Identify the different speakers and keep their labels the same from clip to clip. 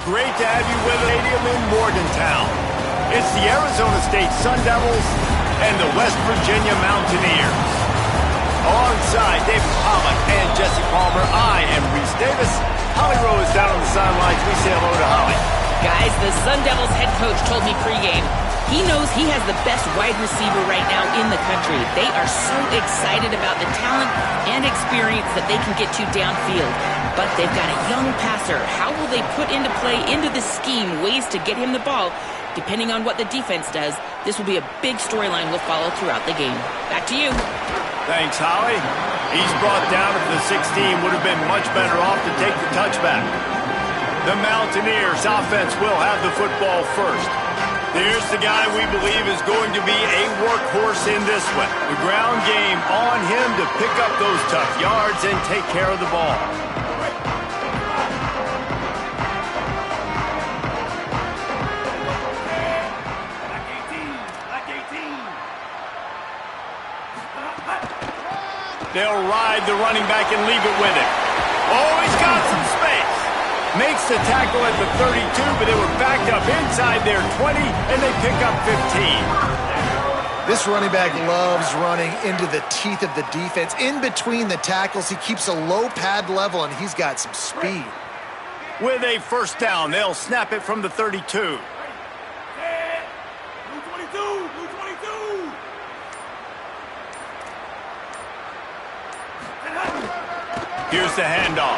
Speaker 1: great to have you with us stadium in Morgantown. It's the Arizona State Sun Devils and the West Virginia Mountaineers. Alongside David Pollack and Jesse Palmer, I am Reese Davis. Holly Rowe is down on the sidelines. We say hello to Holly.
Speaker 2: Guys, the Sun Devils head coach told me pregame he knows he has the best wide receiver right now in the country. They are so excited about the talent and experience that they can get to downfield. But they've got a young passer. How will they put into play, into the scheme, ways to get him the ball? Depending on what the defense does, this will be a big storyline we'll follow throughout the game. Back to you.
Speaker 1: Thanks, Holly. He's brought down at the 16. Would have been much better off to take the touchback. The Mountaineers offense will have the football first. There's the guy we believe is going to be a workhorse in this one. The ground game on him to pick up those tough yards and take care of the ball. They'll ride the running back and leave it with him. Oh, he's got some space. Makes the tackle at the 32, but they were backed up inside their 20, and they pick up 15.
Speaker 3: This running back loves running into the teeth of the defense. In between the tackles, he keeps a low pad level, and he's got some speed.
Speaker 1: With a first down, they'll snap it from the 32. Here's the handoff.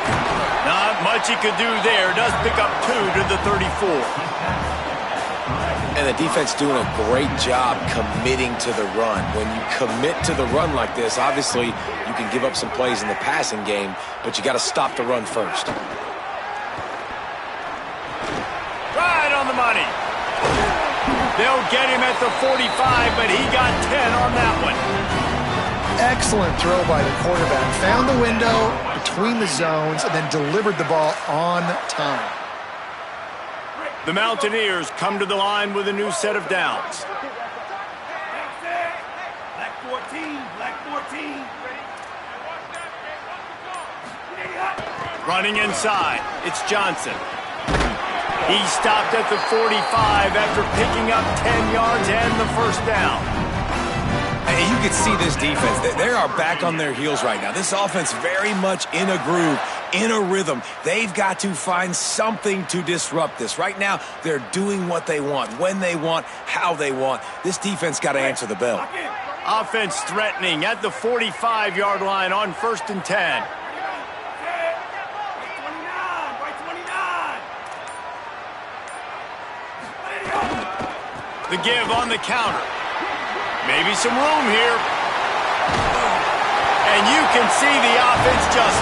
Speaker 1: Not much he could do there. Does pick up 2 to the 34.
Speaker 4: And the defense doing a great job committing to the run. When you commit to the run like this, obviously you can give up some plays in the passing game, but you got to stop the run first.
Speaker 1: Right on the money. They'll get him at the 45, but he got 10 on that one.
Speaker 3: Excellent throw by the quarterback. Found the window between the zones and then delivered the ball on time.
Speaker 1: The Mountaineers come to the line with a new set of downs.
Speaker 5: Black 14, black 14.
Speaker 1: Running inside, it's Johnson. He stopped at the 45 after picking up 10 yards and the first down.
Speaker 4: And you can see this defense. They are back on their heels right now. This offense very much in a groove, in a rhythm. They've got to find something to disrupt this. Right now, they're doing what they want, when they want, how they want. This defense got to answer the bell.
Speaker 1: Offense threatening at the 45-yard line on 1st and 10. The give on the counter. Maybe some room here. And you can see the offense just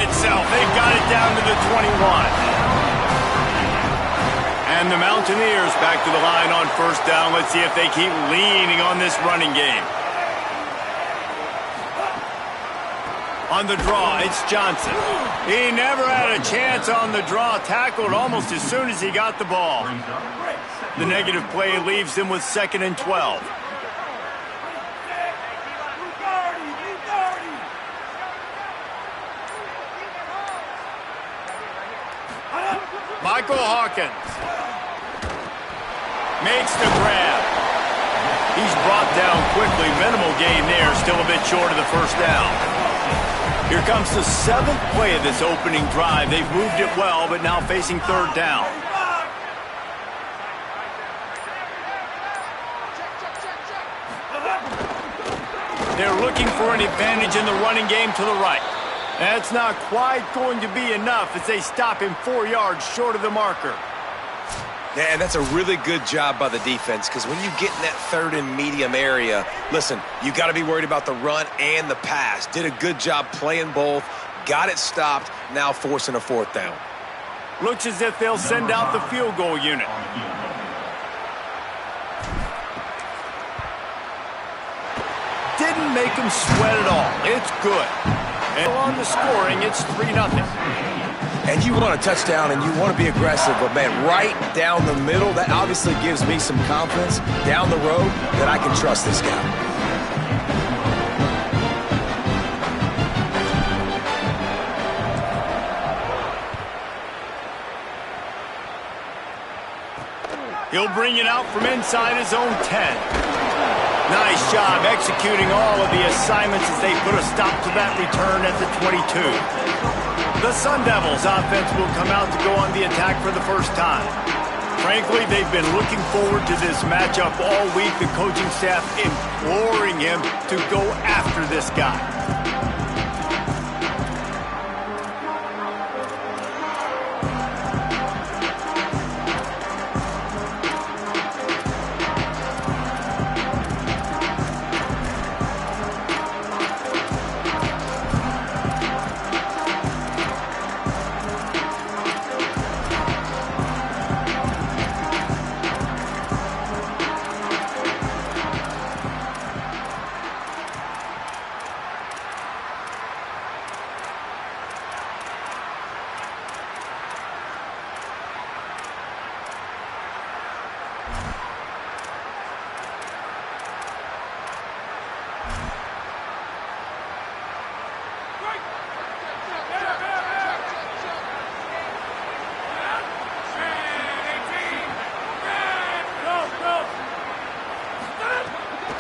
Speaker 1: itself. They've got it down to the 21. And the Mountaineers back to the line on 1st down. Let's see if they keep leaning on this running game. On the draw, it's Johnson. He never had a chance on the draw. Tackled almost as soon as he got the ball. The negative play leaves him with 2nd and 12. Michael Hawkins makes the grab. He's brought down quickly. Minimal gain there. Still a bit short of the first down. Here comes the 7th play of this opening drive. They've moved it well, but now facing 3rd down. They're looking for an advantage in the running game to the right. That's not quite going to be enough as they stop him 4 yards short of the marker.
Speaker 4: Yeah, and that's a really good job by the defense, because when you get in that 3rd and medium area, listen, you got to be worried about the run and the pass. Did a good job playing both, got it stopped, now forcing a 4th down.
Speaker 1: Looks as if they'll send out the field goal unit. Didn't make him sweat at all. It's good. And on the scoring, it's 3-0.
Speaker 4: And you want a touchdown and you want to be aggressive, but man, right down the middle, that obviously gives me some confidence down the road that I can trust this guy.
Speaker 1: He'll bring it out from inside his own 10. Nice job executing all of the assignments as they put a stop to that return at the 22. The Sun Devils offense will come out to go on the attack for the first time. Frankly, they've been looking forward to this matchup all week. The coaching staff imploring him to go after this guy.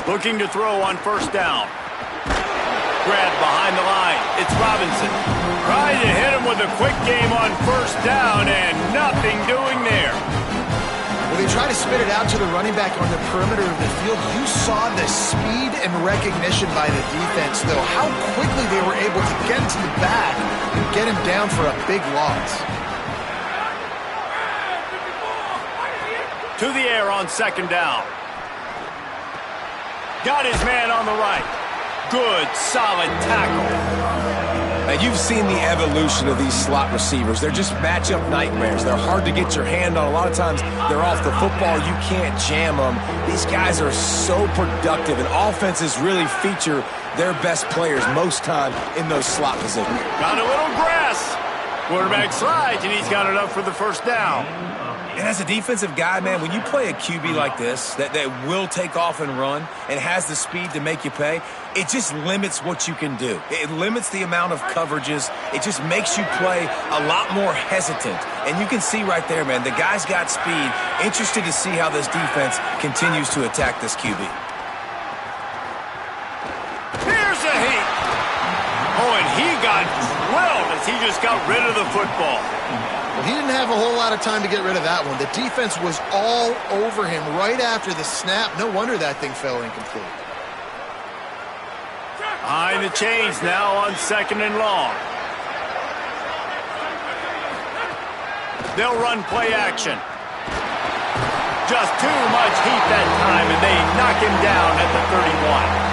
Speaker 1: Looking to throw on first down. Grab behind the line. It's Robinson. Trying to hit him with a quick game on first down, and nothing doing there.
Speaker 3: When they try to spit it out to the running back on the perimeter of the field, you saw the speed and recognition by the defense, though. How quickly they were able to get to the back and get him down for a big loss.
Speaker 1: To the air on second down. Got his man on the right. Good, solid tackle.
Speaker 4: Now, you've seen the evolution of these slot receivers. They're just matchup nightmares. They're hard to get your hand on. A lot of times, they're off the football. You can't jam them. These guys are so productive, and offenses really feature their best players most time in those slot positions.
Speaker 1: Got a little grass. Quarterback slides, and he's got enough for the first down.
Speaker 4: And as a defensive guy, man, when you play a QB like this that will take off and run and has the speed to make you pay, it just limits what you can do. It limits the amount of coverages. It just makes you play a lot more hesitant. And you can see right there, man, the guy's got speed. Interested to see how this defense continues to attack this QB.
Speaker 1: Here's a heat. Oh, and he got drilled as he just got rid of the football.
Speaker 3: Well, he didn't have a whole lot of time to get rid of that one. The defense was all over him right after the snap. No wonder that thing fell incomplete.
Speaker 1: Behind the chains now on second and long. They'll run play action. Just too much heat that time, and they knock him down at the 31.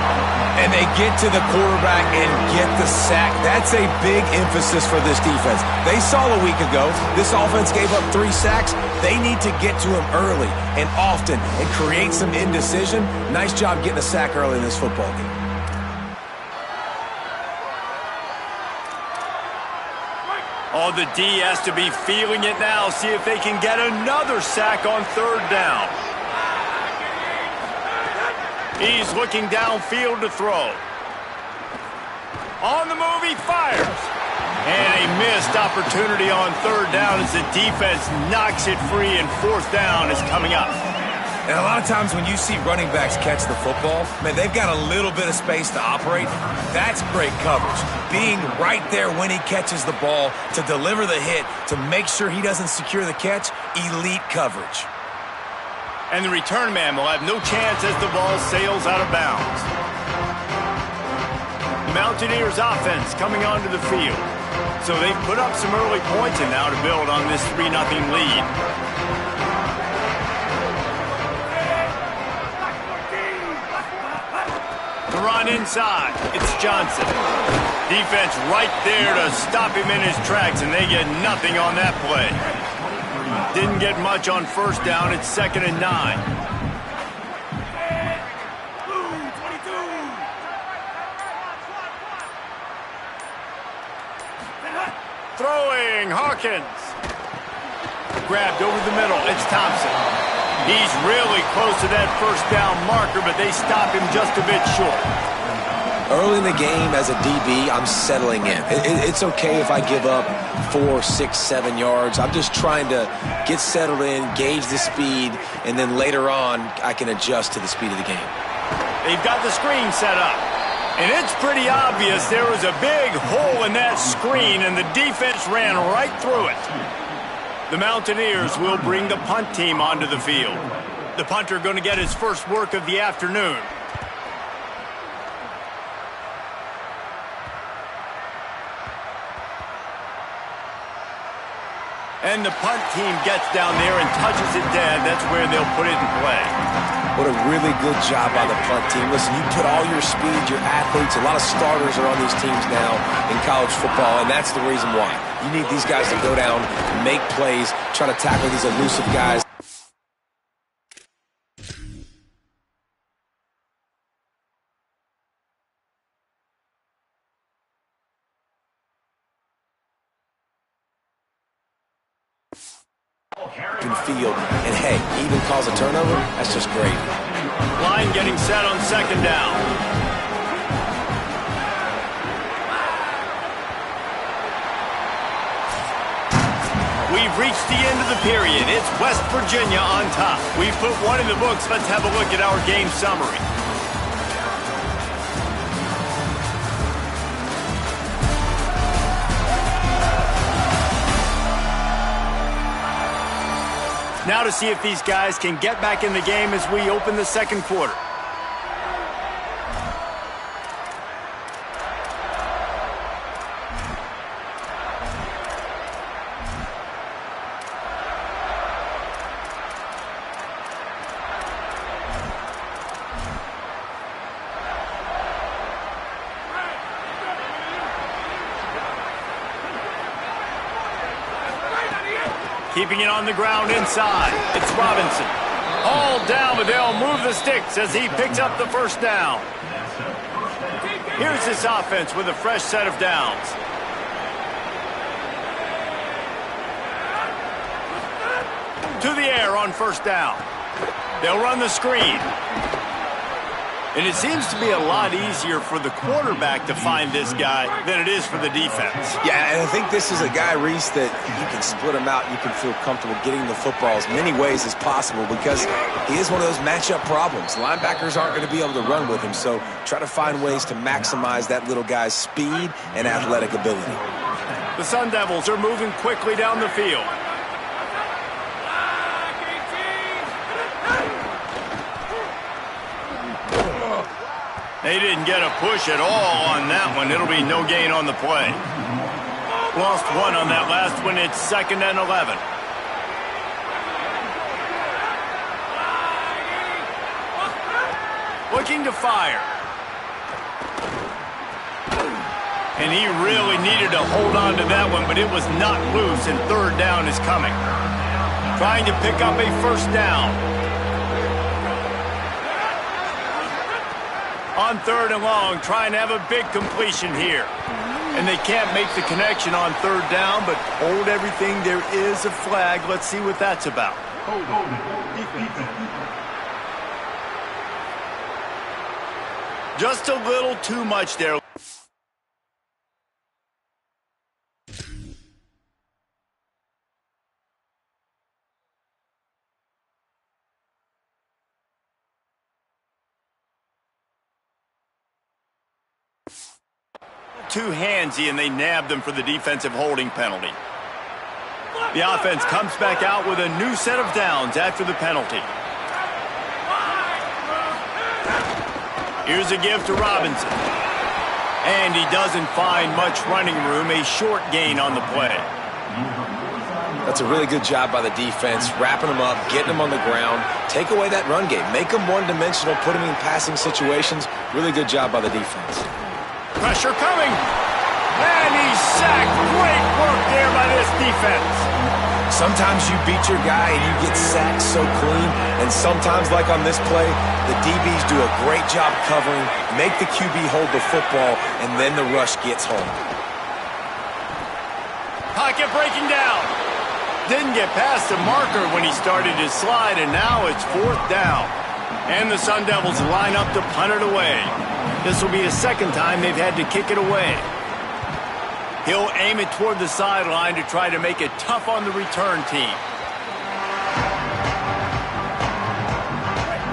Speaker 4: And they get to the quarterback and get the sack. That's a big emphasis for this defense. They saw a week ago, this offense gave up 3 sacks. They need to get to him early and often and create some indecision. Nice job getting a sack early in this football game.
Speaker 1: Oh, the D has to be feeling it now. See if they can get another sack on third down. He's looking downfield to throw. On the move, he fires. And a missed opportunity on third down as the defense knocks it free, and fourth down is coming up.
Speaker 4: And a lot of times when you see running backs catch the football, man, they've got a little bit of space to operate. That's great coverage. Being right there when he catches the ball to deliver the hit, to make sure he doesn't secure the catch, elite coverage.
Speaker 1: And the return man will have no chance as the ball sails out of bounds. The Mountaineers offense coming onto the field. So they've put up some early points and now to build on this 3-0 lead. To run inside, it's Johnson. Defense right there to stop him in his tracks, and they get nothing on that play. Didn't get much on first down. It's 2nd and 9. Throwing, Hawkins. Grabbed over the middle. It's Thompson. He's really close to that first down marker, but they stop him just a bit short.
Speaker 4: Early in the game as a DB, I'm settling in. It's okay if I give up 4, 6, 7 yards. I'm just trying to get settled in, gauge the speed, and then later on, I can adjust to the speed of the game.
Speaker 1: They've got the screen set up. And it's pretty obvious there was a big hole in that screen, and the defense ran right through it. The Mountaineers will bring the punt team onto the field. The punter going to get his first work of the afternoon. And the punt team gets down there and touches it dead. That's where they'll put it in play.
Speaker 4: What a really good job by the punt team. Listen, you put all your speed, your athletes, a lot of starters are on these teams now in college football, and that's the reason why. You need these guys to go down, make plays, try to tackle these elusive guys. Field, and hey, even calls a turnover, that's just great.
Speaker 1: Line getting set on second down. We've reached the end of the period. It's West Virginia on top. We've put one in the books. Let's have a look at our game summary. Now to see if these guys can get back in the game as we open the second quarter. Keeping it on the ground inside. It's Robinson. All down, but they'll move the sticks as he picks up the first down. Here's this offense with a fresh set of downs. To the air on first down. They'll run the screen. And it seems to be a lot easier for the quarterback to find this guy than it is for the defense.
Speaker 4: Yeah, and I think this is a guy, Reese, that you can split him out. You can feel comfortable getting the football as many ways as possible because he is one of those matchup problems. Linebackers aren't going to be able to run with him, so try to find ways to maximize that little guy's speed and athletic ability.
Speaker 1: The Sun Devils are moving quickly down the field. They didn't get a push at all on that one. It'll be no gain on the play. Lost one on that last one. It's 2nd and 11. Looking to fire. And he really needed to hold on to that one, but it was not loose, and third down is coming. Trying to pick up a first down. On 3rd and long, trying to have a big completion here. And they can't make the connection on 3rd down, but hold everything. There is a flag. Let's see what that's about. Just a little too much there. Too handsy, and they nabbed them for the defensive holding penalty. The offense comes back out with a new set of downs after the penalty. Here's a give to Robinson. And he doesn't find much running room, a short gain on the play.
Speaker 4: That's a really good job by the defense, wrapping them up, getting them on the ground, take away that run game, make them one-dimensional, put them in passing situations. Really good job by the defense.
Speaker 1: Pressure coming. And he's sacked. Great work there by this defense.
Speaker 4: Sometimes you beat your guy and you get sacked so clean, and sometimes, like on this play, the DBs do a great job covering, make the QB hold the football, and then the rush gets home.
Speaker 1: Pocket breaking down. Didn't get past the marker when he started his slide, and now it's 4th down. And the Sun Devils line up to punt it away. This will be the second time they've had to kick it away. He'll aim it toward the sideline to try to make it tough on the return team.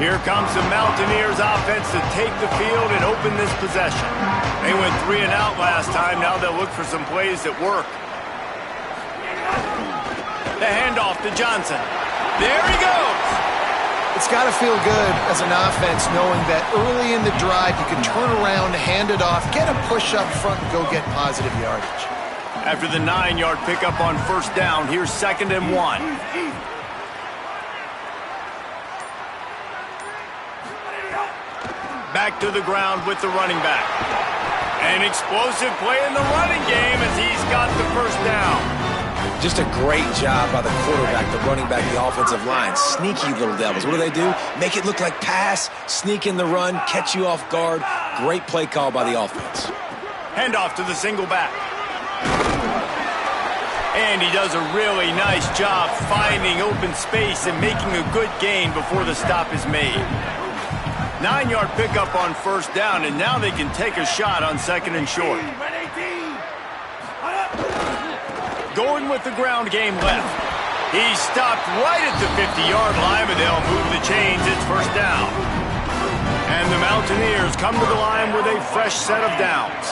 Speaker 1: Here comes the Mountaineers offense to take the field and open this possession. They went 3 and out last time. Now they'll look for some plays that work. The handoff to Johnson. There he goes.
Speaker 3: It's got to feel good as an offense knowing that early in the drive you can turn around, hand it off, get a push up front, and go get positive yardage.
Speaker 1: After the 9-yard pickup on first down, here's 2nd and 1. Back to the ground with the running back. An explosive play in the running game as he's got the first down.
Speaker 4: Just a great job by the quarterback, the running back, the offensive line. Sneaky little devils. What do? Make it look like pass, sneak in the run, catch you off guard. Great play call by the offense.
Speaker 1: Handoff to the single back. And he does a really nice job finding open space and making a good gain before the stop is made. 9-yard pickup on first down, and now they can take a shot on 2nd and short. Going with the ground game left. He stopped right at the 50-yard line, but they'll move the chains. It's first down. And the Mountaineers come to the line with a fresh set of downs.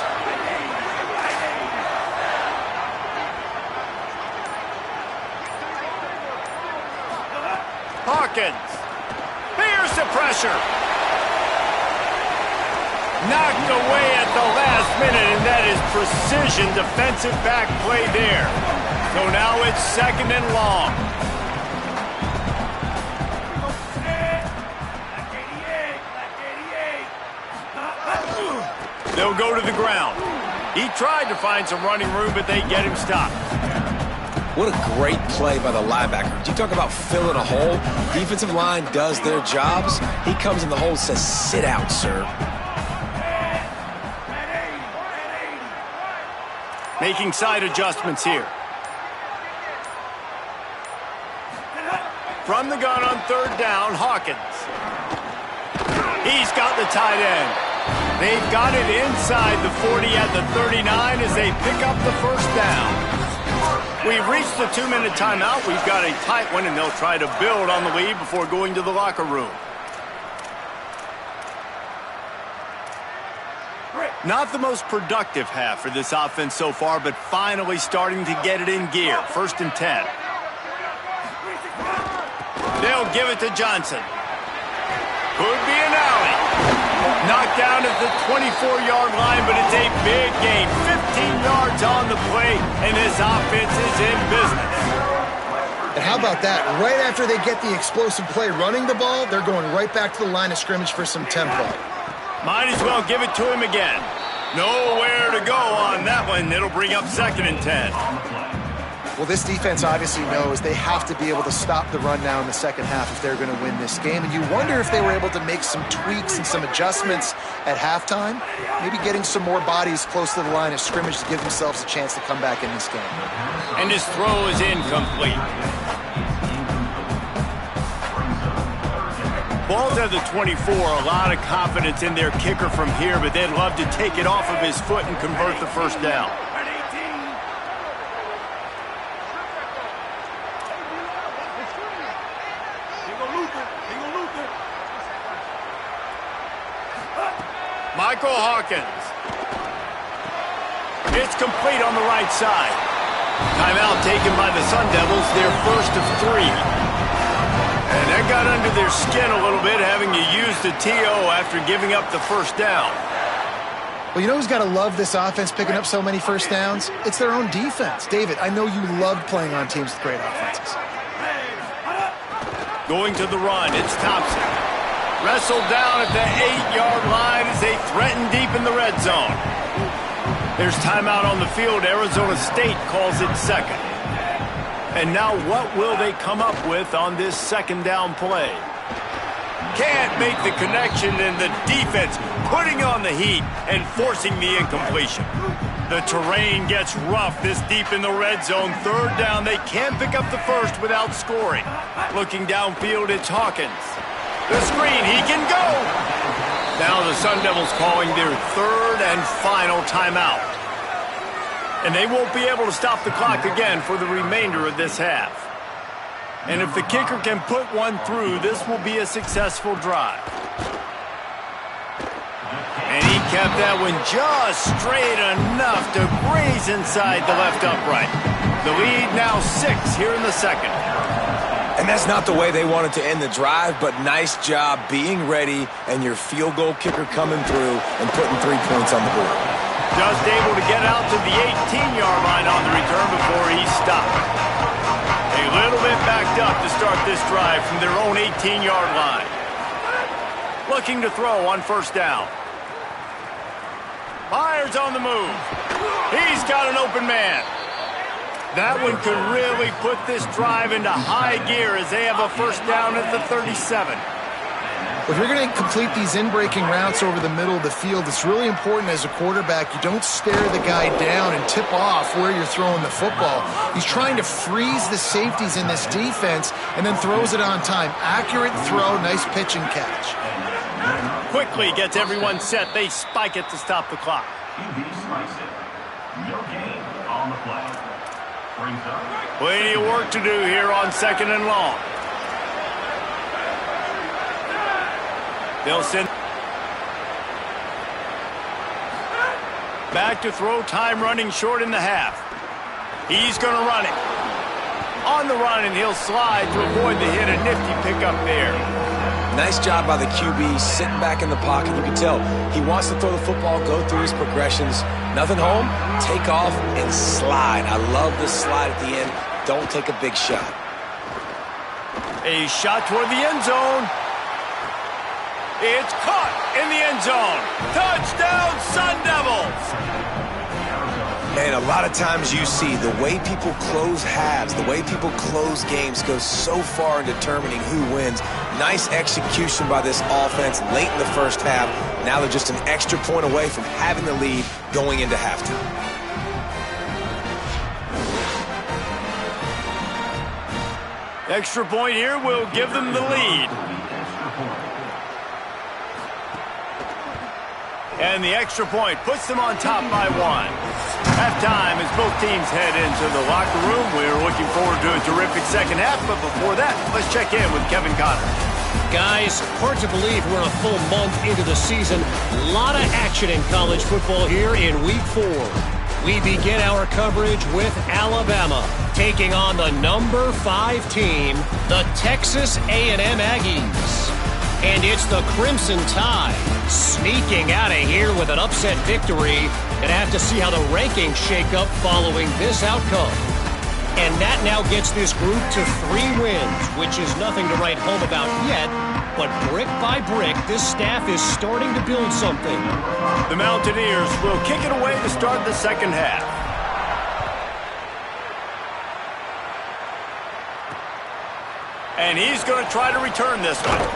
Speaker 1: Hawkins. Here's the pressure. Knocked away at the last minute, and that is precision defensive back play there. So now it's 2nd and long. They'll go to the ground. He tried to find some running room, but they get him stopped.
Speaker 4: What a great play by the linebacker. You talk about filling a hole. Defensive line does their jobs. He comes in the hole and says, "Sit out, sir."
Speaker 1: Making side adjustments here. From the gun on 3rd down, Hawkins. He's got the tight end. They've got it inside the 40 at the 39 as they pick up the first down. We've reached the 2-minute timeout. We've got a tight one, and they'll try to build on the lead before going to the locker room. Not the most productive half for this offense so far, but finally starting to get it in gear. 1st and 10. They'll give it to Johnson. Could be an alley. Knocked down at the 24-yard line, but it's a big gain. 15 yards on the play, and this offense is in business.
Speaker 3: And how about that? Right after they get the explosive play running the ball, they're going right back to the line of scrimmage for some tempo.
Speaker 1: Might as well give it to him again. Nowhere to go on that one. It'll bring up 2nd and 10.
Speaker 3: Well, this defense obviously knows they have to be able to stop the run now in the second half if they're going to win this game. And you wonder if they were able to make some tweaks and some adjustments at halftime, maybe getting some more bodies close to the line of scrimmage to give themselves a chance to come back in this game.
Speaker 1: And his throw is incomplete. Ball's at the 24, a lot of confidence in their kicker from here, but they'd love to take it off of his foot and convert the first down. Michael Hawkins. It's complete on the right side. Timeout taken by the Sun Devils, their first of 3. And that got under their skin a little bit, having to use the TO after giving up the first down.
Speaker 3: Well, you know who's got to love this offense picking up so many first downs? It's their own defense. David, I know you loved playing on teams with great offenses.
Speaker 1: Going to the run, it's Thompson. Wrestled down at the 8-yard line as they threaten deep in the red zone. There's timeout on the field. Arizona State calls it 2nd. And now what will they come up with on this 2nd down play? Can't make the connection, and the defense putting on the heat and forcing the incompletion. The terrain gets rough this deep in the red zone. 3rd down, they can't pick up the first without scoring. Looking downfield, it's Hawkins. The screen, he can go. Now the Sun Devils calling their third and final timeout. And they won't be able to stop the clock again for the remainder of this half. And if the kicker can put one through, this will be a successful drive. And he kept that one just straight enough to graze inside the left upright. The lead now 6 here in the second.
Speaker 4: And that's not the way they wanted to end the drive, but nice job being ready and your field goal kicker coming through and putting 3 points on the board.
Speaker 1: Just able to get out to the 18-yard line on the return before he stopped. A little bit backed up to start this drive from their own 18-yard line. Looking to throw on first down. Myers on the move. He's got an open man. That one could really put this drive into high gear as they have a first down at the 37.
Speaker 3: If you're going to complete these in-breaking routes over the middle of the field, it's really important as a quarterback you don't stare the guy down and tip off where you're throwing the football. He's trying to freeze the safeties in this defense and then throws it on time. Accurate throw, nice pitch and catch.
Speaker 1: Quickly gets everyone set. They spike it to stop the clock.
Speaker 5: No gain on the play. Brings up.
Speaker 1: Plenty of work to do here on second and long. They'll send back to throw, time running short in the half. He's going to run it. On the run, and he'll slide to avoid the hit. A nifty pickup there.
Speaker 4: Nice job by the QB sitting back in the pocket. You can tell he wants to throw the football, go through his progressions. Nothing home, take off, and slide. I love this slide at the end. Don't take a big shot.
Speaker 1: A shot toward the end zone. It's caught in the end zone. Touchdown, Sun Devils!
Speaker 4: Man, a lot of times you see the way people close halves, the way people close games goes so far in determining who wins. Nice execution by this offense late in the first half. Now they're just an extra point away from having the lead going into halftime.
Speaker 1: Extra point here will give them the lead. And the extra point puts them on top by 1. Halftime as both teams head into the locker room. We're looking forward to a terrific second half, but before that, let's check in with Kevin Connors.
Speaker 6: Guys, hard to believe we're a full month into the season. A lot of action in college football here in Week 4. We begin our coverage with Alabama taking on the number 5 team, the Texas A&M Aggies. And it's the Crimson Tide sneaking out of here with an upset victory. Gonna have to see how the rankings shake up following this outcome. And that now gets this group to 3 wins, which is nothing to write home about yet. But brick by brick, this staff is starting to build something.
Speaker 1: The Mountaineers will kick it away to start the second half. And he's going to try to return this one.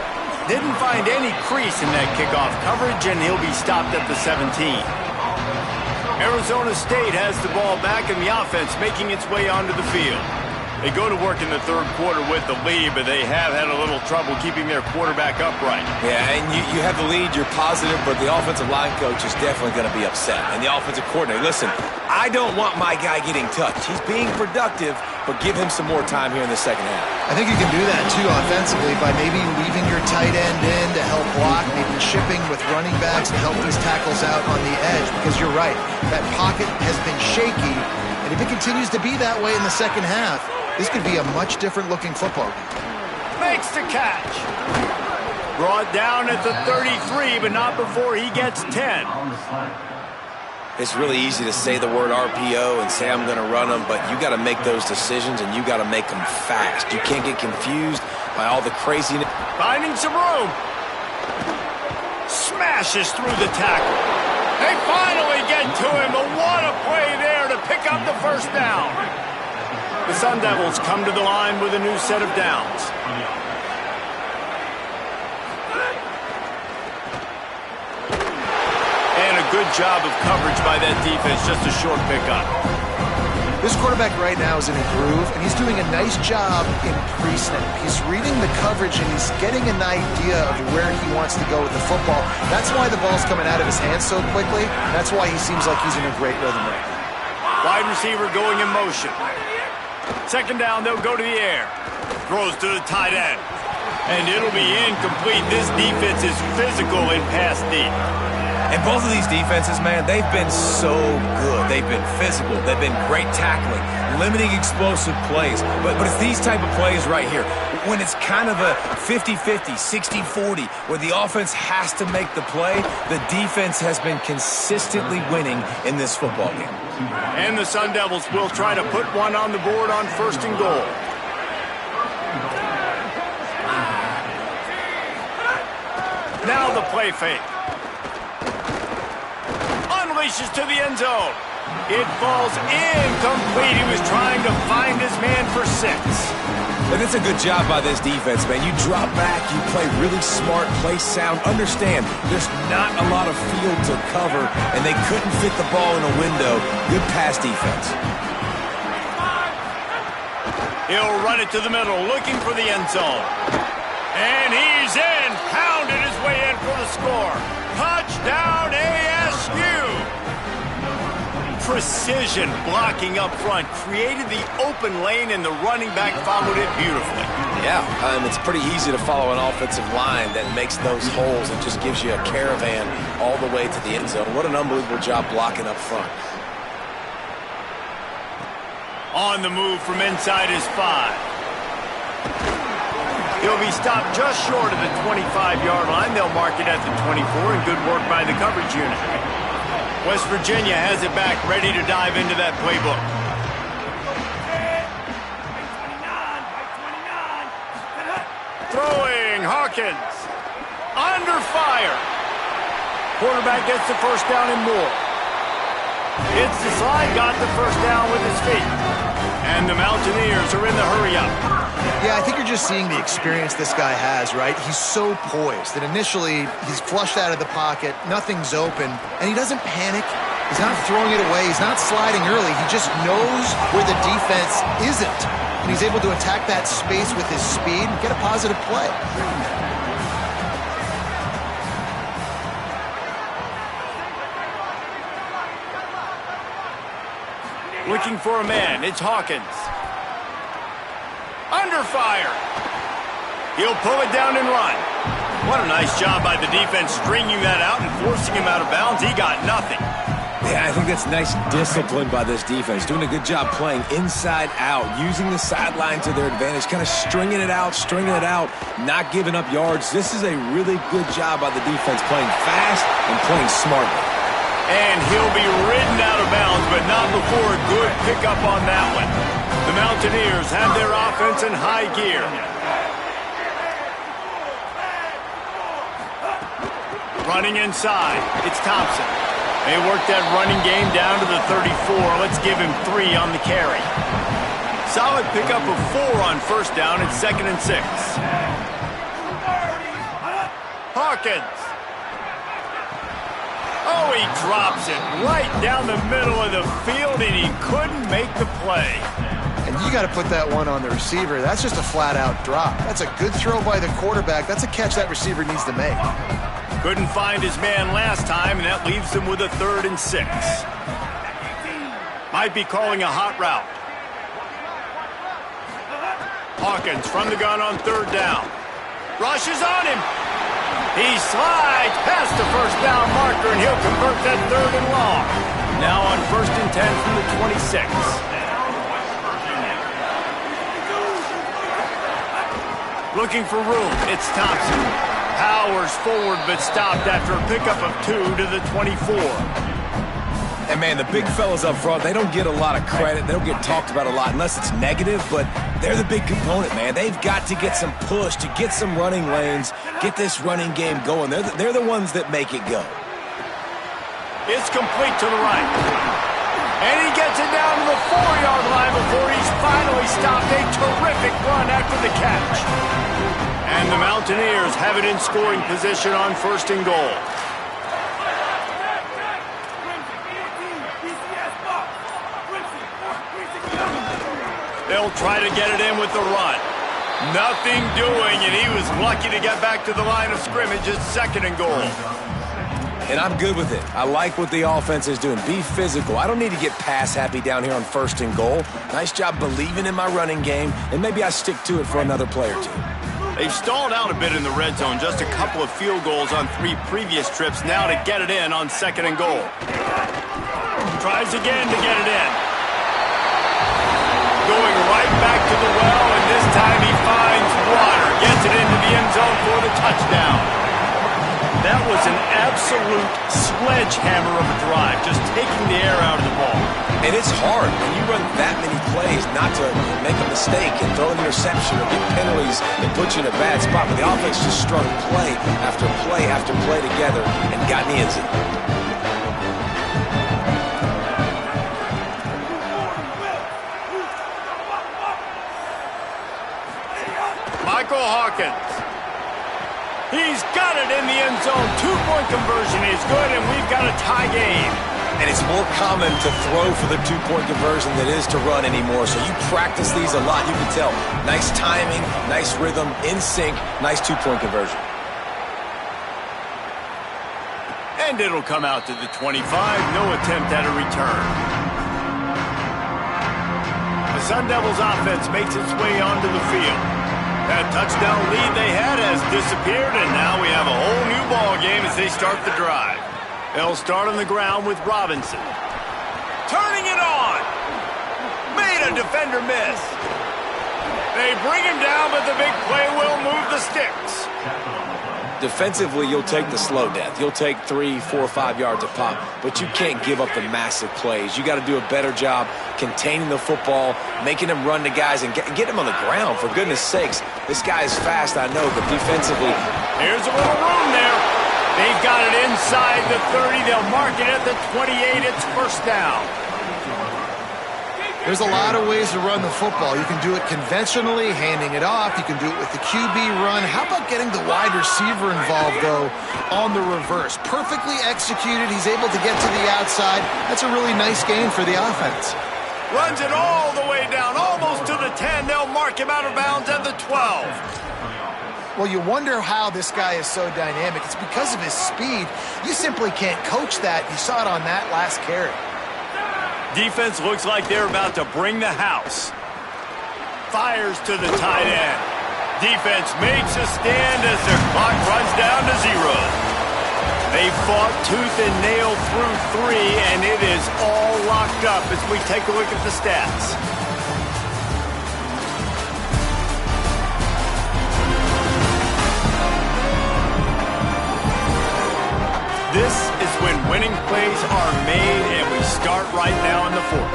Speaker 1: Didn't find any crease in that kickoff coverage, and he'll be stopped at the 17. Arizona State has the ball back in the offense, making its way onto the field. They go to work in the third quarter with the lead, but they have had a little trouble keeping their quarterback upright.
Speaker 4: Yeah, and you have the lead, you're positive, but the offensive line coach is definitely going to be upset. And the offensive coordinator, listen, I don't want my guy getting touched. He's being productive, but give him some more time here in the second half.
Speaker 3: I think you can do that, too, offensively, by maybe leaving your tight end in to help block, maybe shipping with running backs to help these tackles out on the edge, because you're right, that pocket has been shaky, and if it continues to be that way in the second half, this could be a much different-looking football game.
Speaker 1: Makes the catch. Brought down at the 33, but not before he gets 10.
Speaker 4: It's really easy to say the word RPO and say I'm going to run them, but you got to make those decisions, and you got to make them fast. You can't get confused by all the craziness.
Speaker 1: Finding some room. Smashes through the tackle. They finally get to him, but what a play there to pick up the first down. The Sun Devils come to the line with a new set of downs. And a good job of coverage by that defense, just a short pickup.
Speaker 3: This quarterback right now is in a groove, and he's doing a nice job in pre-snap. He's reading the coverage, and he's getting an idea of where he wants to go with the football. That's why the ball's coming out of his hands so quickly. That's why he seems like he's in a great rhythm right now.
Speaker 1: Wide receiver going in motion. Second down, they'll go to the air. Throws to the tight end. And it'll be incomplete. This defense is physical in pass deep.
Speaker 4: And both of these defenses, man, they've been so good. They've been physical. They've been great tackling, limiting explosive plays. But it's these type of plays right here, when it's kind of a 50-50, 60-40, where the offense has to make the play, the defense has been consistently winning in this football game.
Speaker 1: And the Sun Devils will try to put one on the board on 1st and goal. Now the play fake. Unleashes to the end zone. It falls incomplete. He was trying to find his man for 6.
Speaker 4: And it's a good job by this defense, man. You drop back, you play really smart, play sound. Understand, there's not a lot of field to cover, and they couldn't fit the ball in a window. Good pass defense.
Speaker 1: He'll run it to the middle, looking for the end zone. And he's in. Pounded his way in for the score. Touchdown, ASU! Precision blocking up front created the open lane, and the running back followed it beautifully.
Speaker 4: Yeah, it's pretty easy to follow an offensive line that makes those holes and just gives you a caravan all the way to the end zone. What an unbelievable job blocking up front.
Speaker 1: On the move from inside his 5. He'll be stopped just short of the 25-yard line. They'll mark it at the 24, and good work by the coverage unit. West Virginia has it back, ready to dive into that playbook. Throwing, Hawkins. Under fire. Quarterback gets the first down and more. It's the slide, got the first down with his feet. And the Mountaineers are in the hurry-up.
Speaker 3: Yeah, I think you're just seeing the experience this guy has, right? He's so poised that initially he's flushed out of the pocket, nothing's open, and he doesn't panic. He's not throwing it away. He's not sliding early. He just knows where the defense isn't, and he's able to attack that space with his speed and get a positive play.
Speaker 1: Looking for a man. It's Hawkins. Under fire. He'll pull it down and run. What a nice job by the defense stringing that out and forcing him out of bounds. He got nothing.
Speaker 4: Yeah, I think that's nice discipline by this defense. Doing a good job playing inside out, using the sideline to their advantage, kind of stringing it out, not giving up yards. This is a really good job by the defense, playing fast and playing smartly.
Speaker 1: And he'll be ridden out of bounds, but not before a good pickup on that one. The Mountaineers have their offense in high gear. Running inside, it's Thompson. They work that running game down to the 34. Let's give him 3 on the carry. Solid pickup of 4 on first down. It's 2nd and 6. Hawkins. Oh, he drops it right down the middle of the field, and he couldn't make the play.
Speaker 3: And you got to put that one on the receiver. That's just a flat-out drop. That's a good throw by the quarterback. That's a catch that receiver needs to make.
Speaker 1: Couldn't find his man last time, and that leaves him with a 3rd and 6. Might be calling a hot route. Hawkins from the gun on 3rd down. Rushes on him. He slides past the first down marker, and he'll convert that 3rd and long. Now on 1st and 10 from the 26. Looking for room, it's Thompson. Powers forward, but stopped after a pickup of 2 to the 24.
Speaker 4: And, man, the big fellas up front, they don't get a lot of credit. They don't get talked about a lot unless it's negative, but they're the big component, man. They've got to get some push, to get some running lanes, get this running game going. They're the ones that make it go.
Speaker 1: It's complete to the right. And he gets it down to the 4-yard line before he's finally stopped. A terrific run after the catch. And the Mountaineers have it in scoring position on 1st and goal. They'll try to get it in with the run. Nothing doing, and he was lucky to get back to the line of scrimmage at 2nd and goal.
Speaker 4: And I'm good with it. I like what the offense is doing. Be physical. I don't need to get pass happy down here on 1st and goal. Nice job believing in my running game, and maybe I stick to it for another play or two.
Speaker 1: They've stalled out a bit in the red zone. Just a couple of field goals on 3 previous trips. Now to get it in on 2nd and goal. Tries again to get it in. Going right back to the well, and this time he finds water. Gets it into the end zone for the touchdown. That was an absolute sledgehammer of a drive, just taking the air out of the ball.
Speaker 4: And it's hard when you run that many plays not to make a mistake and throw an interception or get penalties and put you in a bad spot. But the offense just strung play after play after play together and got in the end zone.
Speaker 1: Michael Hawkins. He's got it in the end zone. 2-point conversion is good, and we've got a tie game.
Speaker 4: And it's more common to throw for the 2-point conversion than it is to run anymore. So you practice these a lot. You can tell. Nice timing, nice rhythm, in sync, nice 2-point conversion.
Speaker 1: And it'll come out to the 25. No attempt at a return. The Sun Devils offense makes its way onto the field. That touchdown lead they had has disappeared, and now we have a whole new ball game as they start the drive. They'll start on the ground with Robinson. Turning it on. Made a defender miss. They bring him down, but the big play will move the sticks.
Speaker 4: Defensively, you'll take the slow death. You'll take 3, 4, 5 yards a pop, but you can't give up the massive plays. You got to do a better job containing the football, making them run to guys, and get them on the ground, for goodness sakes. This guy is fast, I know, but defensively...
Speaker 1: Here's a little room there. They've got it inside the 30. They'll mark it at the 28. It's 1st down.
Speaker 3: There's a lot of ways to run the football. You can do it conventionally, handing it off. You can do it with the QB run. How about getting the wide receiver involved, though, on the reverse? Perfectly executed. He's able to get to the outside. That's a really nice gain for the offense.
Speaker 1: Runs it all the way down, almost to the 10. They'll mark him out of bounds at the 12.
Speaker 3: Well, you wonder how this guy is so dynamic. It's because of his speed. You simply can't coach that. You saw it on that last carry.
Speaker 1: Defense looks like they're about to bring the house. Fires to the tight end. Defense makes a stand as their clock runs down to 0. They fought tooth and nail through 3, and it is all locked up as we take a look at the stats. This is when winning plays are made, and we start right now in the 4th.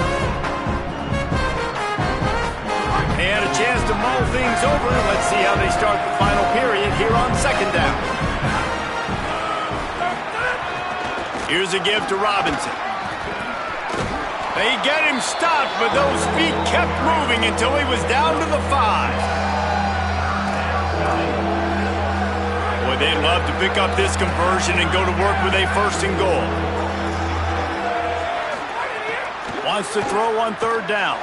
Speaker 1: They had a chance to mull things over. Let's see how they start the final period here on 2nd down. Here's a give to Robinson. They get him stopped, but those feet kept moving until he was down to the 5. They'd love to pick up this conversion and go to work with a 1st and goal. Wants to throw on 3rd down.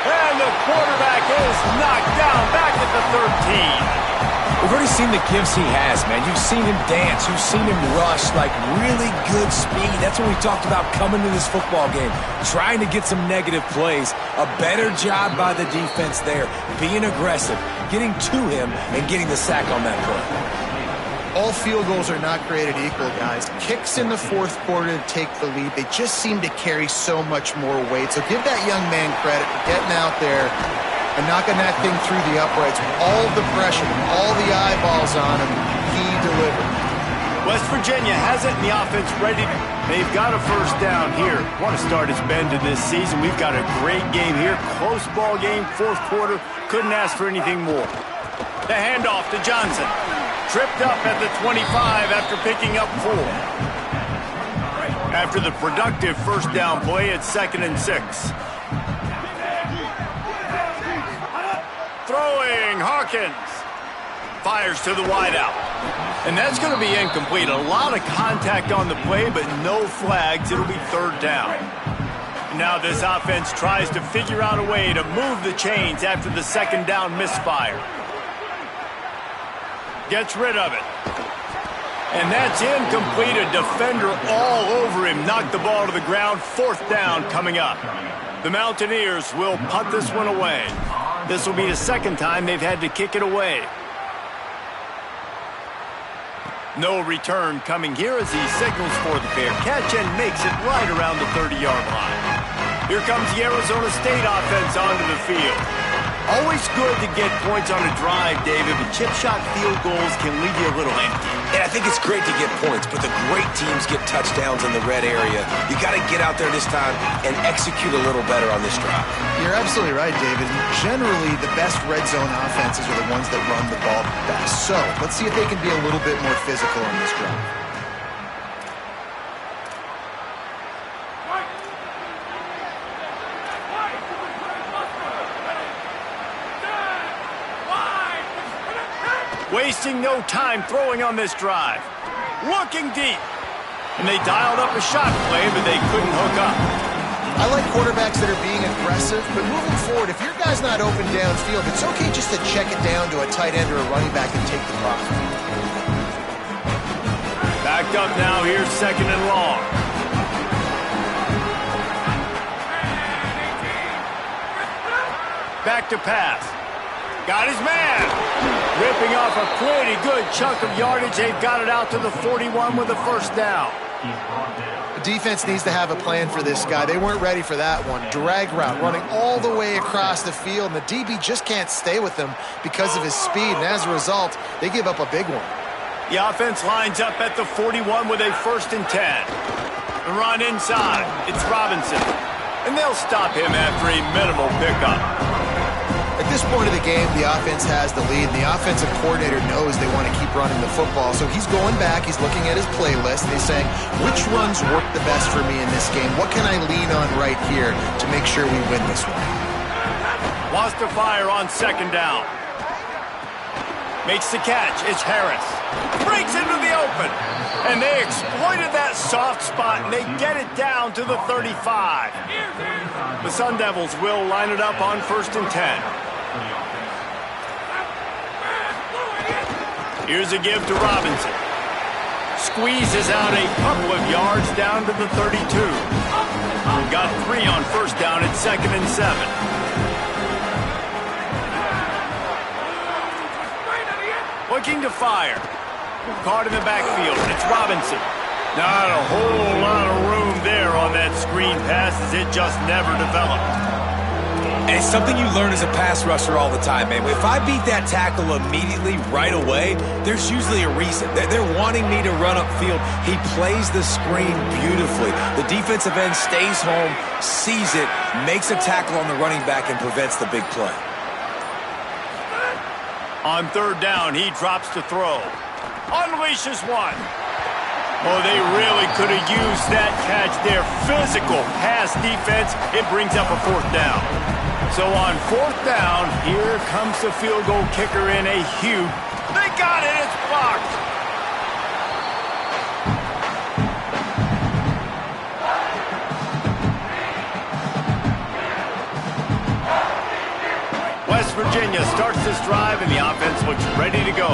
Speaker 1: And the quarterback is knocked down back at the 13.
Speaker 4: We've already seen the gifts he has, man. You've seen him dance. You've seen him rush, like really good speed. That's what we talked about coming to this football game. Trying to get some negative plays. A better job by the defense there. Being aggressive, getting to him, and getting the sack on that play.
Speaker 3: All field goals are not created equal, guys. Kicks in the 4th quarter to take the lead. They just seem to carry so much more weight. So give that young man credit for getting out there and knocking that thing through the uprights with all the pressure, all the eyeballs on him. He delivered.
Speaker 1: West Virginia has it in the offense ready. They've got a 1st down here. Want to start his bend to this season. We've got a great game here. Close ball game, 4th quarter. Couldn't ask for anything more. The handoff to Johnson. Tripped up at the 25 after picking up 4. After the productive 1st down play, it's 2nd and 6. Throwing, Hawkins. Fires to the wideout. And that's going to be incomplete. A lot of contact on the play, but no flags. It'll be 3rd down. And now this offense tries to figure out a way to move the chains after the second down misfire. Gets rid of it. And that's incomplete. A defender all over him. Knocked the ball to the ground. Fourth down coming up. The Mountaineers will punt this one away. This will be the second time they've had to kick it away. No return coming here as he signals for the fair catch and makes it right around the 30-yard line. Here comes the Arizona State offense onto the field. Always good to get points on a drive, David, but chip shot field goals can leave you a little empty.
Speaker 4: And I think it's great to get points, but the great teams get touchdowns in the red area. You got to get out there this time and execute a little better on this drive.
Speaker 3: You're absolutely right, David. Generally, the best red zone offenses are the ones that run the ball best. So let's see if they can be a little bit more physical on this drive.
Speaker 1: Wasting no time throwing on this drive. Looking deep. And they dialed up a shot play, but they couldn't hook up.
Speaker 3: I like quarterbacks that are being aggressive, but moving forward, if your guy's not open downfield, it's okay just to check it down to a tight end or a running back and take the profit.
Speaker 1: Backed up now, here's second and long. Back to pass. Got his man. Ripping off a pretty good chunk of yardage. They've got it out to the 41 with a first down.
Speaker 3: The defense needs to have a plan for this guy. They weren't ready for that one. Drag route running all the way across the field, and the DB just can't stay with him because of his speed, and as a result, they give up a big one.
Speaker 1: The offense lines up at the 41 with a 1st and 10. The run inside. It's Robinson. And they'll stop him after a minimal pickup.
Speaker 3: At this point of the game, the offense has the lead, and the offensive coordinator knows they want to keep running the football. So he's going back, he's looking at his playlist, and he's saying, which runs work the best for me in this game? What can I lean on right here to make sure we win this one?
Speaker 1: Wants to fire on second down. Makes the catch. It's Harris. Breaks into the open. And they exploited that soft spot, and they get it down to the 35. The Sun Devils will line it up on 1st and 10. Here's a give to Robinson. Squeezes out a couple of yards down to the 32. Got 3 on first down at 2nd and 7. Looking to fire. Caught in the backfield. It's Robinson. Not a whole lot of room there on that screen pass as it just never developed.
Speaker 4: And it's something you learn as a pass rusher all the time, man. If I beat that tackle immediately, right away, there's usually a reason. They're wanting me to run upfield. He plays the screen beautifully. The defensive end stays home, sees it, makes a tackle on the running back, and prevents the big play.
Speaker 1: On 3rd down, he drops to throw. Unleashes one. Oh, they really could have used that catch there. Physical pass defense. It brings up a 4th down. So on 4th down, here comes the field goal kicker in a huge. They got it. It's blocked. West Virginia starts this drive, and the offense looks ready to go.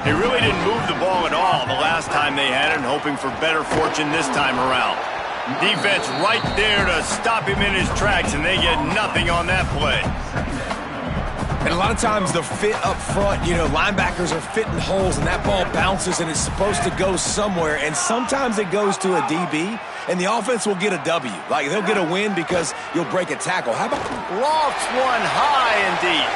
Speaker 1: They really didn't move the ball at all the last time they had it, and hoping for better fortune this time around. Defense right there to stop him in his tracks, and they get nothing on that play.
Speaker 4: And a lot of times the fit up front, linebackers are fitting holes, and that ball bounces, and it's supposed to go somewhere, and sometimes it goes to a DB, and the offense will get a W. Like, they'll get a win because you'll break a tackle. How about...
Speaker 1: Lofts one high and deep.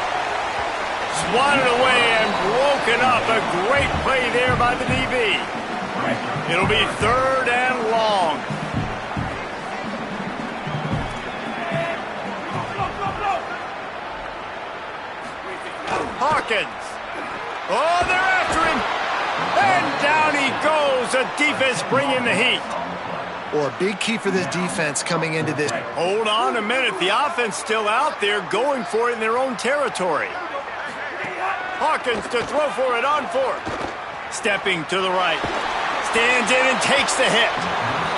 Speaker 1: Swatted away and broken up. A great play there by the DB. It'll be 3rd and long. Hawkins. Oh, they're after him. And down he goes. The defense bringing the heat.
Speaker 3: Well, a big key for this defense coming into this.
Speaker 1: Hold on a minute. The offense still out there going for it in their own territory. Hawkins to throw for it on 4th. Stepping to the right. Stands in and takes the hit.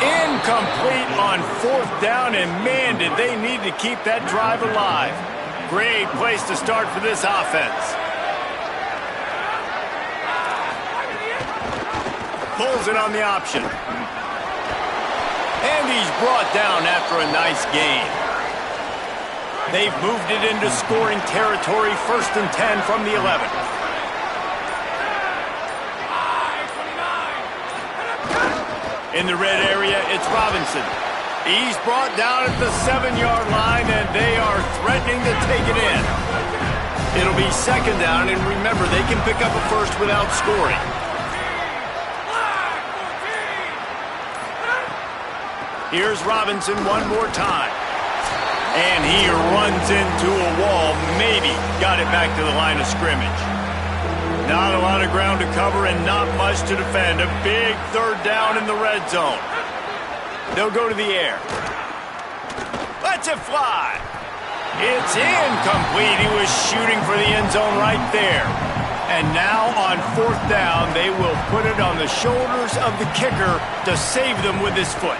Speaker 1: Incomplete on 4th down, and man, did they need to keep that drive alive. Great place to start for this offense. Pulls it on the option. And he's brought down after a nice gain. They've moved it into scoring territory, 1st and 10 from the 11. In the red area, it's Robinson. He's brought down at the 7-yard line, and they are threatening to take it in. It'll be 2nd down, and remember, they can pick up a first without scoring. Here's Robinson one more time. And he runs into a wall, maybe got it back to the line of scrimmage. Not a lot of ground to cover and not much to defend. A big 3rd down in the red zone. They'll go to the air. Lets it fly. It's incomplete. He was shooting for the end zone right there. And now on 4th down, they will put it on the shoulders of the kicker to save them with his foot.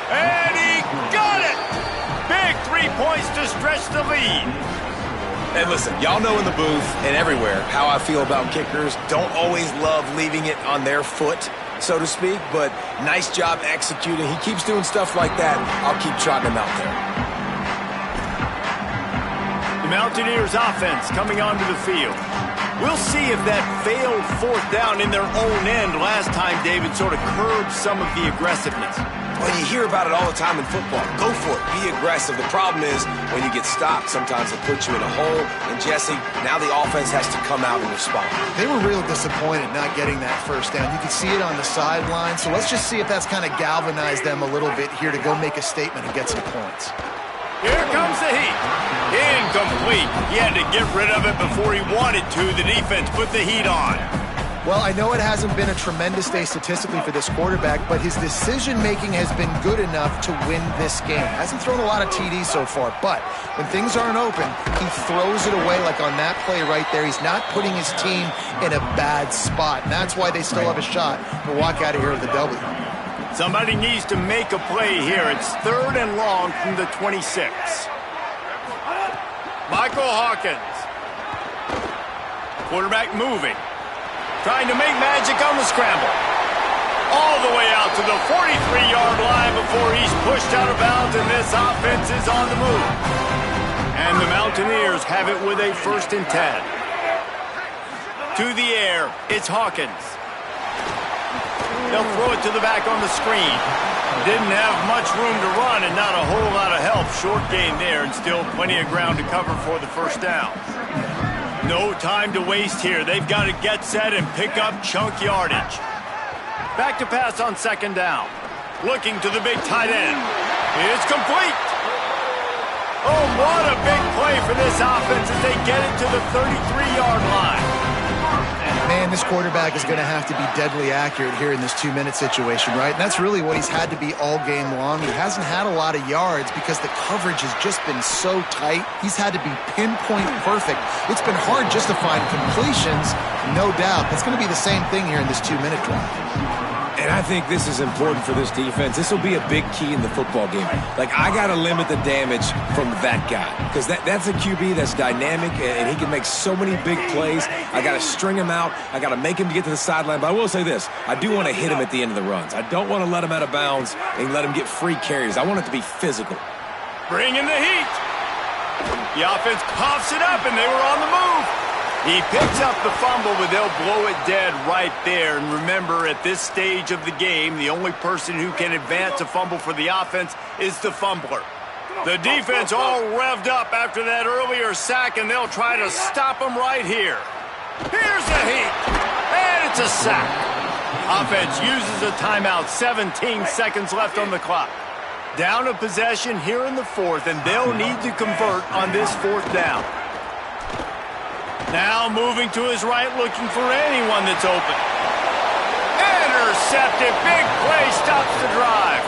Speaker 1: And he got it! Big 3 points to stretch the lead.
Speaker 4: And listen, y'all know in the booth and everywhere how I feel about kickers. Don't always love leaving it on their foot, so to speak, but nice job executing. He keeps doing stuff like that. I'll keep trotting him out there.
Speaker 1: The Mountaineers offense coming onto the field. We'll see if that failed 4th down in their own end last time, David, sort of curbed some of the aggressiveness.
Speaker 4: Well, you hear about it all the time in football. Go for it. Be aggressive. The problem is when you get stopped, sometimes it puts you in a hole. And, Jesse, now the offense has to come out and respond.
Speaker 3: They were real disappointed not getting that 1st down. You could see it on the sideline. So let's just see if that's kind of galvanized them a little bit here to go make a statement and get some points.
Speaker 1: Here comes the heat. Incomplete. He had to get rid of it before he wanted to. The defense put the heat on.
Speaker 3: Well, I know it hasn't been a tremendous day statistically for this quarterback, but his decision-making has been good enough to win this game. Hasn't thrown a lot of TDs so far, but when things aren't open, he throws it away like on that play right there. He's not putting his team in a bad spot, and that's why they still have a shot to walk out of here with a W.
Speaker 1: Somebody needs to make a play here. It's 3rd and long from the 26. Michael Hawkins. Quarterback moving. Trying to make magic on the scramble. All the way out to the 43-yard line before he's pushed out of bounds, and this offense is on the move. And the Mountaineers have it with a 1st and 10. To the air, it's Hawkins. They'll throw it to the back on the screen. Didn't have much room to run and not a whole lot of help. Short gain there and still plenty of ground to cover for the 1st down. No time to waste here. They've got to get set and pick up chunk yardage. Back to pass on 2nd down. Looking to the big tight end. It's complete. Oh, what a big play for this offense as they get it to the 33-yard line.
Speaker 3: Man, this quarterback is going to have to be deadly accurate here in this 2-minute situation, right? And that's really what he's had to be all game long. He hasn't had a lot of yards because the coverage has just been so tight. He's had to be pinpoint perfect. It's been hard just to find completions, no doubt. That's going to be the same thing here in this 2-minute drive.
Speaker 4: And I think this is important for this defense. This will be a big key in the football game. Like, I got to limit the damage from that guy because that's a QB that's dynamic, and he can make so many big plays. I got to string him out. I got to make him to get to the sideline. But I will say this. I do want to hit him at the end of the runs. I don't want to let him out of bounds and let him get free carries. I want it to be physical.
Speaker 1: Bring in the heat. The offense coughs it up, and they were on the move. He picks up the fumble, but they'll blow it dead right there. And remember, at this stage of the game, the only person who can advance a fumble for the offense is the fumbler. The defense all revved up after that earlier sack, and they'll try to stop him right here. Here's the heat, and it's a sack. Offense uses a timeout, 17 seconds left on the clock. Down a possession here in the 4th, and they'll need to convert on this 4th down. Now moving to his right, looking for anyone that's open. Intercepted. Big play stops the drive.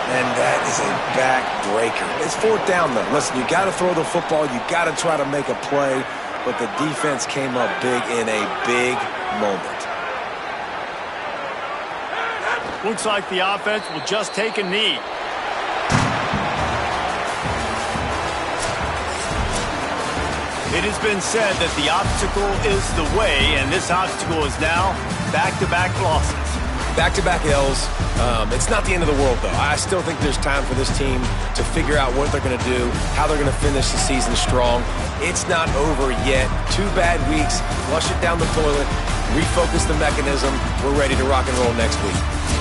Speaker 4: And that is a backbreaker. It's 4th down, though. Listen, you got to throw the football. You got to try to make a play. But the defense came up big in a big moment.
Speaker 1: Looks like the offense will just take a knee. It has been said that the obstacle is the way, and this obstacle is now back-to-back losses.
Speaker 4: Back-to-back L's. It's not the end of the world, though. I still think there's time for this team to figure out what they're going to do, how they're going to finish the season strong. It's not over yet. 2 bad weeks. Flush it down the toilet. Refocus the mechanism. We're ready to rock and roll next week.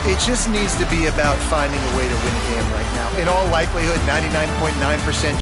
Speaker 3: It just needs to be about finding a way to win a game right now. In all likelihood, 99.9%